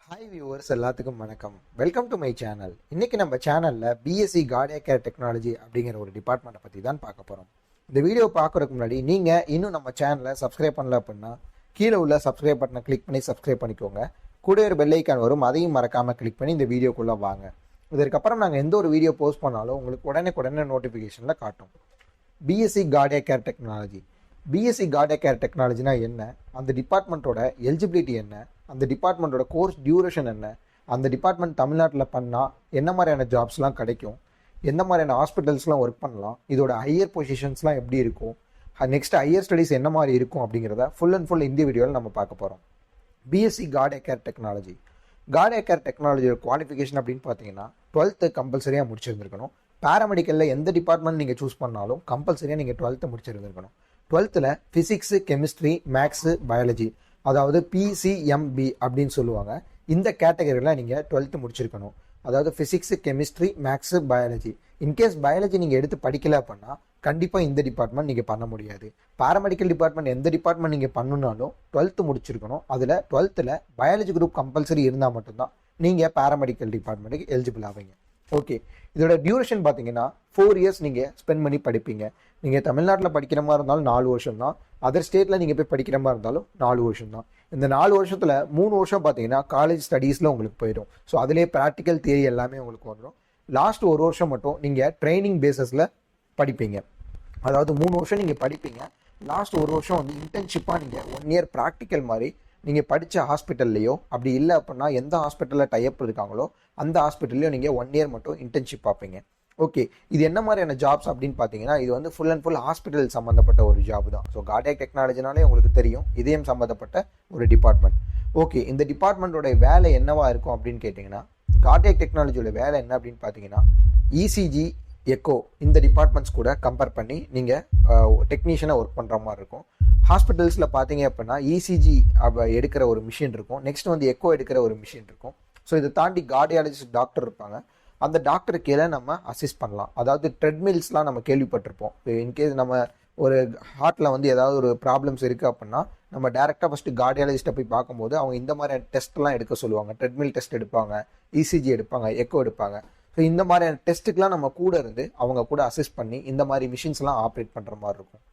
Hi viewers எல்லாத்துக்கும் வணக்கம். Welcome to my channel. இன்னைக்கு நம்ம சேனலில் பிஎஸ்சி கார்டியாக் கேர் டெக்னாலஜி அப்படிங்கிற ஒரு டிபார்ட்மெண்ட்டை பற்றி தான் பார்க்க போகிறோம். இந்த வீடியோ பார்க்குறதுக்கு முன்னாடி நீங்கள் இன்னும் நம்ம சேனலை சப்ஸ்கிரைப் பண்ணல அப்படின்னா கீழே உள்ள சப்ஸ்கிரைப் பட்டனை கிளிக் பண்ணி சப்ஸ்கிரைப் பண்ணிக்கோங்க. கூட ஒரு பெல் ஐக்கான் வரும், அதையும் மறக்காமல் கிளிக் பண்ணி இந்த வீடியோக்குள்ளே வாங்க. இதற்கப்புறம் நாங்கள் எந்த ஒரு வீடியோ போஸ்ட் பண்ணாலும் உங்களுக்கு உடனே நோட்டிஃபிகேஷனில் காட்டும். BSc cardiac care technology. BSc cardiac care டெக்னாலஜினா என்ன, அந்த டிபார்ட்மெண்ட்டோட எலிஜிபிலிட்டி என்ன, அந்த டிபார்ட்மெண்ட்டோட கோர்ஸ் டியூரேஷன் என்ன, அந்த டிபார்ட்மெண்ட் தமிழ்நாட்டில் பண்ணால் என்ன மாதிரியான ஜாப்ஸ்லாம் கிடைக்கும், எந்த மாதிரியான ஹாஸ்பிட்டல்ஸ்லாம் ஒர்க் பண்ணலாம், இதோட ஹையர் பொசிஷன்ஸ்லாம் எப்படி இருக்கும், நெக்ஸ்ட் ஹையர் ஸ்டடீஸ் என்ன மாதிரி இருக்கும் அப்படிங்கிறத ஃபுல் அண்ட் ஃபுல் இந்த வீடியோவில் நம்ம பார்க்க போகிறோம். BSc cardiac care technology. Cardiac care டெக்னாலஜியோட குவாலிஃபிகேஷன் அப்படின்னு பார்த்தீங்கன்னா 12th கம்பல்சரியாக முடிச்சிருந்துருக்கணும். பேராமெடிக்கலில் எந்த டிபார்ட்மெண்ட் நீங்கள் சூஸ் பண்ணாலும் கம்பல்சரியாக நீங்கள் 12th முடிச்சிருந்துருக்கணும். 12th physics, chemistry, maths, biology, அதாவது பிசிஎம்பி அப்படின்னு சொல்லுவாங்க. இந்த கேட்டகரியில் நீங்கள் 12th முடிச்சிருக்கணும். அதாவது physics, chemistry, maths, biology. In case biology நீங்கள் எடுத்து படிக்கல அப்படின்னா கண்டிப்பாக இந்த டிபார்ட்மெண்ட் நீங்கள் பண்ண முடியாது. பேராமெடிக்கல் டிபார்ட்மெண்ட் எந்த டிபார்ட்மெண்ட் நீங்கள் பண்ணணுன்னாலும் 12th முடிச்சிருக்கணும். அதில் 12th பயாலஜி குரூப் கம்பல்சரி இருந்தால் மட்டும்தான் நீங்கள் பேராமெடிக்கல் டிபார்ட்மெண்ட்டுக்கு எலிஜிபிள் ஆவீங்க. ஓகே, இதோட டியூரேஷன் பார்த்தீங்கன்னா 4 years நீங்கள் ஸ்பெண்ட் பண்ணி படிப்பீங்க. நீங்கள் தமிழ்நாட்டில் படிக்கிற மாதிரி இருந்தாலும் 4 வருஷம் தான், அதர் ஸ்டேட்டில் நீங்கள் போய் படிக்கிற மாதிரி இருந்தாலும் 4 வருஷம் தான். இந்த 4 வருஷத்தில் 3 வருஷம் பார்த்தீங்கன்னா காலேஜ் ஸ்டடீஸில் உங்களுக்கு போயிடும். ஸோ அதிலே ப்ராக்டிக்கல் தியரி எல்லாமே உங்களுக்கு வந்துடும். லாஸ்ட் 1 வருஷம் மட்டும் நீங்கள் ட்ரைனிங் பேஸஸில் படிப்பீங்க. அதாவது 3 வருஷம் நீங்கள் படிப்பீங்க, லாஸ்ட் 1 வருஷம் வந்து இன்டர்ன்ஷிப்பாக நீங்கள் 1 year ப்ராக்டிக்கல் மாதிரி நீங்கள் படித்த ஹாஸ்பிட்டல்லையோ, அப்படி இல்லை அப்படின்னா எந்த ஹாஸ்பிட்டலில் டைப் இருக்காங்களோ அந்த ஹாஸ்பிட்டல்லையோ நீங்கள் 1 year மட்டும் இன்டர்ன்ஷிப் பார்ப்பீங்க. ஓகே, இது என்ன மாதிரியான ஜாப்ஸ் அப்படின்னு பார்த்தீங்கன்னா இது வந்து ஃபுல் அண்ட் ஃபுல் ஹாஸ்பிட்டல் சம்மந்தப்பட்ட ஒரு ஜாப் தான். ஸோ கார்டியாக் டெக்னாலஜினாலே உங்களுக்கு தெரியும், இதயம் சம்மந்தப்பட்ட ஒரு டிபார்ட்மெண்ட். ஓகே, இந்த டிபார்ட்மெண்ட்டோட வேலை என்னவா இருக்கும் அப்படின்னு கேட்டிங்கன்னா, கார்டியாக் டெக்னாலஜியோட வேலை என்ன அப்படின்னு பார்த்தீங்கன்னா இசிஜி, எக்கோ இந்த டிபார்ட்மெண்ட்ஸ் கூட கம்பேர் பண்ணி நீங்கள் டெக்னீஷியனாக ஒர்க் பண்ணுற மாதிரி இருக்கும். ஹாஸ்பிட்டல்ஸில் பார்த்தீங்க அப்படின்னா இசிஜி எடுக்கிற ஒரு மிஷின் இருக்கும், நெக்ஸ்ட் வந்து எக்கோ எடுக்கிற ஒரு மிஷின் இருக்கும். ஸோ இதை தாண்டி கார்டியாலஜிஸ்ட் டாக்டர் இருப்பாங்க. அந்த டாக்டர் கீழே நம்ம அசிஸ்ட் பண்ணலாம். அதாவது ட்ரெட்மில்ஸ்லாம் நம்ம கேள்விப்பட்டிருப்போம். இன்கேஸ் நம்ம ஒரு ஹார்ட்டில் வந்து ஏதாவது ஒரு ப்ராப்ளம்ஸ் இருக்குது அப்படின்னா நம்ம டேரெக்டாக ஃபஸ்ட்டு கார்டியாலஜிஸ்ட்டை போய் பார்க்கும்போது அவங்க இந்த மாதிரியான டெஸ்ட்லாம் எடுக்க சொல்லுவாங்க. ட்ரெட்மில் டெஸ்ட் எடுப்பாங்க, இசிஜி எடுப்பாங்க, எக்கோ எடுப்பாங்க. ஸோ இந்த மாதிரியான டெஸ்ட்டுக்கெலாம் நம்ம கூட இருந்து அவங்க கூட அசிஸ்ட் பண்ணி இந்த மாதிரி மிஷின்ஸ்லாம் ஆப்ரேட் பண்ணுற மாதிரி இருக்கும்.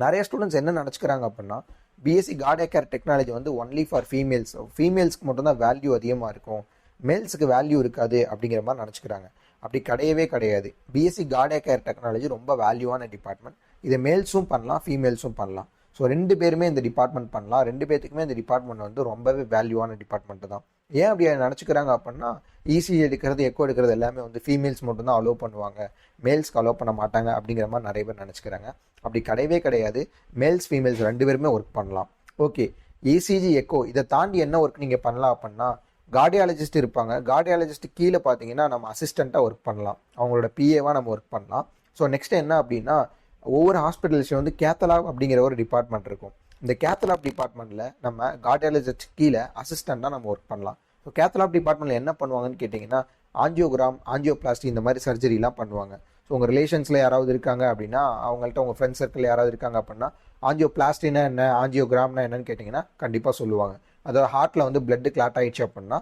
நிறைய ஸ்டூடெண்ட்ஸ் என்ன நினச்சிக்கிறாங்க அப்படின்னா பிஎஸ்சி கார்டியாக் கேர் டெக்னாலஜி வந்து ஒன்லி ஃபார் ஃபீமேல்ஸ், ஃபீமேல்ஸ்க்கு மட்டும்தான் வேல்யூ அதிகமாக இருக்கும், மேல்ஸுக்கு வேல்யூ இருக்காது அப்படிங்கிற மாதிரி நினச்சிக்கிறாங்க. அப்படி கிடையவே கிடையாது. பிஎஸ்சி கார்டியாக் கேர் டெக்னாலஜி ரொம்ப வேல்யூவான டிபார்ட்மெண்ட். இதை மேல்ஸும் பண்ணலாம், ஃபீமேல்ஸும் பண்ணலாம். ஸோ 2 பேருமே இந்த டிபார்ட்மெண்ட் பண்ணலாம். 2 பேர்த்துக்குமே இந்த டிபார்ட்மெண்ட் வந்து ரொம்பவே வேல்யூவான டிபார்ட்மெண்ட் தான். ஏன் அப்படி நினச்சிக்கிறாங்க அப்படின்னா இசிஜி எடுக்கிறது, எக்கோ எடுக்கிறது எல்லாமே வந்து ஃபீமேல்ஸ் மட்டும்தான் அலோவ் பண்ணுவாங்க, மேல்ஸ்க்கு அலோவ் பண்ண மாட்டாங்க அப்படிங்கிற மாதிரி நிறைய பேர் நினச்சிக்கிறாங்க. அப்படி கிடையவே கிடையாது. மேல்ஸ் ஃபீமேல்ஸ் 2 பேருமே ஒர்க் பண்ணலாம். ஓகே, இசிஜி, எக்கோ இதை தாண்டி என்ன ஒர்க் நீங்கள் பண்ணலாம் அப்படின்னா கார்டியாலஜிஸ்ட் இருப்பாங்க. கார்டியாலஜிஸ்ட் கீழே பார்த்தீங்கன்னா நம்ம அசிஸ்டண்ட்டாக ஒர்க் பண்ணலாம், அவங்களோட பிஏவாக நம்ம ஒர்க் பண்ணலாம். ஸோ நெக்ஸ்ட் என்ன அப்படின்னா ஒவ்வொரு ஹாஸ்பிட்டல்ஸையும் வந்து கேத்தலாப் அப்படிங்கிற ஒரு டிபார்ட்மெண்ட் இருக்கும். இந்த கேத்தலாப் டிபார்ட்மெண்ட்டில் நம்ம கார்டியாலஜிஸ்ட் கீழே அசிஸ்டண்ட்டாக நம்ம ஒர்க் பண்ணலாம். ஸோ கேத்தலாப் டிபார்ட்மெண்ட்டில் என்ன பண்ணுவாங்கன்னு கேட்டிங்கன்னா ஆஞ்சியோகிராம், ஆஞ்சியோபிளாஸ்டி இந்த மாதிரி சர்ஜரிலாம் பண்ணுவாங்க. ஸோ உங்கள் ரிலேஷன்ஸில் யாராவது இருக்காங்க அப்படின்னா அவங்கள்ட்ட உங்கள் ஃப்ரெண்ட்ஸ் சர்க்கிள் யாராவது இருக்காங்க அப்படின்னா ஆஞ்சியோபிளாஸ்டினா என்ன, ஆஞ்சியோகிராம்னா என்னன்னு கேட்டிங்கன்னா கண்டிப்பாக சொல்லுவாங்க. அதாவது ஹார்ட்டில் வந்து பிளட்டு கிளாட் ஆகிடுச்சு அப்படின்னா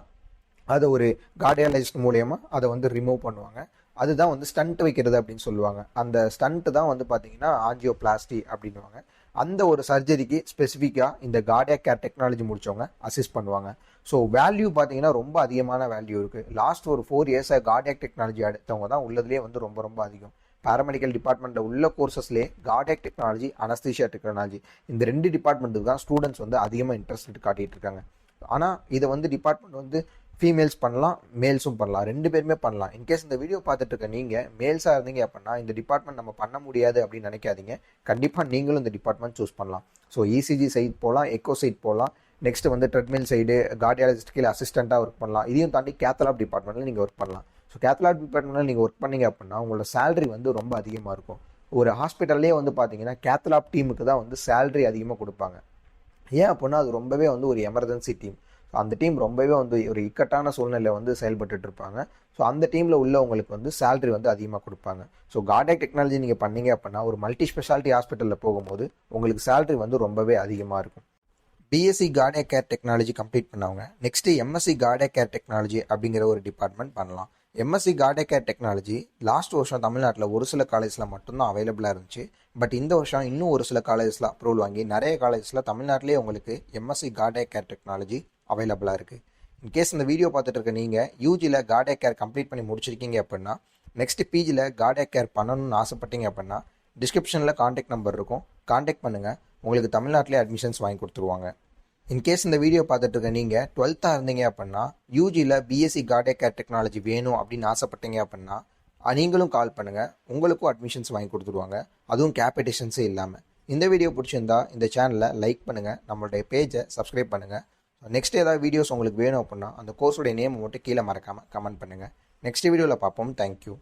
அதை ஒரு கார்டியாலஜிஸ்ட் மூலயமா அதை வந்து ரிமூவ் பண்ணுவாங்க. அதுதான் வந்து ஸ்டண்ட் வைக்கிறது அப்படின்னு சொல்லுவாங்க. அந்த ஸ்டண்ட்டு தான் வந்து பார்த்தீங்கன்னா ஆஞ்சியோபிளாஸ்டி அப்படின்வாங்க. அந்த ஒரு சர்ஜரிக்கு ஸ்பெசிஃபிக்காக இந்த கார்டியாக் கேர் டெக்னாலஜி முடித்தவங்க அசிஸ்ட் பண்ணுவாங்க. ஸோ வேல்யூ பார்த்தீங்கன்னா ரொம்ப அதிகமான வேல்யூ இருக்குது. லாஸ்ட் ஒரு 4 years கார்டியாக் டெக்னாலஜி எடுத்தவங்க தான் உள்ளதுலேயே வந்து ரொம்ப அதிகம். பேராமெடிக்கல் டிபார்ட்மெண்ட்டில் உள்ள கோர்சஸ்லேயே கார்டியாக் டெக்னாலஜி, அனஸ்தீஷியா டெக்னாலஜி இந்த 2 டிபார்ட்மெண்ட்டுக்கு தான் ஸ்டூடெண்ட்ஸ் வந்து அதிகமாக இன்ட்ரெஸ்ட் காட்டிகிட்டு இருக்காங்க. ஆனால் இதை வந்து டிபார்ட்மெண்ட் வந்து ஃபீமேல்ஸ் பண்ணலாம், மேல்ஸும் பண்ணலாம், 2 பேருமே பண்ணலாம். இன்கேஸ் இந்த வீடியோ பார்த்துட்டு இருக்க நீங்கள் மேல்ஸாக இருந்தீங்க அப்படின்னா இந்த டிபார்ட்மெண்ட் நம்ம பண்ண முடியாது அப்படின்னு நினைக்காதீங்க. கண்டிப்பாக நீங்களும் இந்த டிபார்ட்மெண்ட் சூஸ் பண்ணலாம். ஸோ இசிஜி சைட் போகலாம், எக்கோ சைட் போகலாம், நெக்ஸ்ட் வந்து ட்ரெட்மில் சைடு கார்டியாலஜிஸ்ட் கீழே அசிஸ்டண்ட்டாக ஒர்க் பண்ணலாம். இதையும் தாண்டி கேத்தலாப் டிபார்ட்மெண்ட்டில் நீங்கள் ஒர்க் பண்ணலாம். ஸோ கேத்தலாப் டிபார்ட்மெண்ட்டில் நீங்கள் ஒர்க் பண்ணீங்க அப்படின்னா உங்களோட சேலரி வந்து ரொம்ப அதிகமாக இருக்கும். ஒரு ஹாஸ்பிட்டல்லே வந்து பார்த்தீங்கன்னா கேத்தலாப் டீமுக்கு தான் வந்து சேலரி அதிகமாக கொடுப்பாங்க. ஏன் அப்படின்னா அது ரொம்பவே வந்து ஒரு எமர்ஜென்சி டீம். ஸோ அந்த டீம் ரொம்பவே வந்து ஒரு இக்கட்டான சூழ்நிலையில் வந்து செயல்பட்டு இருப்பாங்க. ஸோ அந்த டீமில் உள்ளவங்களுக்கு வந்து சேலரி வந்து அதிகமாக கொடுப்பாங்க. ஸோ கார்டியாக் டெக்னாலஜி நீங்கள் பண்ணீங்க அப்படின்னா ஒரு மல்டி ஸ்பெஷாலிட்டி ஹாஸ்பிட்டலில் போகும்போது உங்களுக்கு சேலரி வந்து ரொம்பவே அதிகமாக இருக்கும். BSc cardiac care technology complete பண்ணவங்க next MSc cardiac care technology அப்படிங்கிற ஒரு டிபார்ட்மெண்ட் பண்ணலாம். MSc cardiac care technology last வருஷம் தமிழ்நாட்டில் ஒரு சில காலேஜில் மட்டும்தான் அவைலபிளாக இருந்துச்சு. பட் இந்த வருஷம் இன்னும் ஒரு சில காலேஜஸில் அப்ரூவல் வாங்கி நிறைய காலேஜஸில் தமிழ்நாட்டிலே உங்களுக்கு எம்எஸ்சி கார்டியக் கேர் டெக்னாலஜி அவைலபிளாக இருக்குது. இன்கேஸ் இந்த வீடியோ பார்த்துட்டு இருக்க நீங்கள் யூஜியில் கார்டியக் கேர் கம்ப்ளீட் பண்ணி முடிச்சிருக்கீங்க அப்படின்னா நெக்ஸ்ட் பிஜியில் கார்டியக் கேர் பண்ணணும்னு ஆசைப்பட்டீங்க அப்படின்னா டிஸ்கிரிப்ஷனில் காண்டாக்ட் நம்பர் இருக்கும், காண்டாக்ட் பண்ணுங்கள். உங்களுக்கு தமிழ்நாட்டிலே அட்மிஷன்ஸ் வாங்கி கொடுத்துருவாங்க. இன்கேஸ் இந்த வீடியோ பார்த்துட்டு இருக்க நீங்கள் 12th இருந்தீங்க அப்படின்னா யூஜியில் பிஎஸ்சி கார்டியக் கேர் டெக்னாலஜி வேணும் அப்படின்னு ஆசைப்பட்டீங்க அப்படின்னா நீங்களும் கால் பண்ணுங்கள், உங்களுக்கும் அட்மிஷன்ஸ் வாங்கி கொடுத்துருவாங்க, அதுவும் கேபிடேஷன்ஸே இல்லாமல். இந்த வீடியோ பிடிச்சிருந்தா இந்த சேனலை லைக் பண்ணுங்கள், நம்மளுடைய பேஜை சப்ஸ்கிரைப் பண்ணுங்கள். நெக்ஸ்ட் ஏதாவது வீடியோஸ் உங்களுக்கு வேணும் அப்படின்னா அந்த கோர்ஸோடைய நேம் மட்டும் கீழே மறக்காமல் கமெண்ட் பண்ணுங்கள். நெக்ஸ்ட் வீடியோவில் பார்ப்போம். தேங்க்யூ.